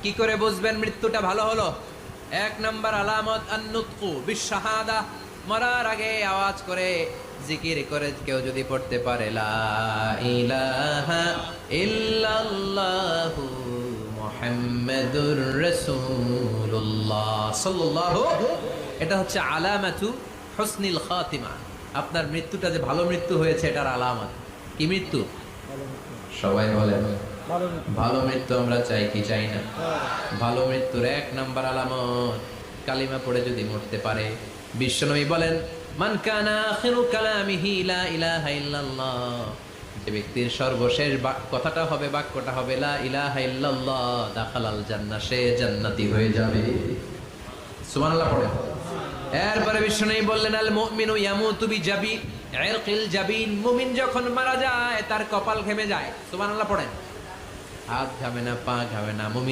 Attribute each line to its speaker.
Speaker 1: কি করে বুঝবেন মৃত্যুটা ভালো হলো? এক নাম্বার আলামত আন-নুতকু বিশ-শাহাদা, মরার আগে আওয়াজ করে জিকির করে কেউ যদি পড়তে পারে লা ইলাহা ইল্লাল্লাহু মুহাম্মাদুর রাসূলুল্লাহ সাল্লাল্লাহু, এটা হচ্ছে আলামাতু হুসনিল খাতিমা। আপনার মৃত্যুটা যে ভালো মৃত্যু হয়েছে এটার আলামত। কি মৃত্যু? সবাই বলেন ভালো মৃত্যু আমরা চাই কি চাই না? ভালো মৃত্যুর এক নাম্বার আলামত কালিমা পড়ে যদি মরতে পারে। বিশ্বনবী বলেন মান কানা আখিরু কালামিহি লা ইলাহা ইল্লাল্লাহ, যে ব্যক্তির সর্বশেষ কথাটা হবে, বাক্যটা হবে লা ইলাহা ইল্লাল্লাহ, দাখালাল জান্নাহ, সে জান্নাতি হয়ে যাবে। সুবহানাল্লাহ পড়ে। এরপরে বিশ্বনবী বললেন আল মুমিনু ইয়ামুতু বিজাবি ইরকিল জাবিন, মুমিন যখন মারা যায় তার কপাল ঘেমে যায়। সুবহানাল্লাহ পড়েন। হাত ঘামে না, পা ঘামে না, মুমিন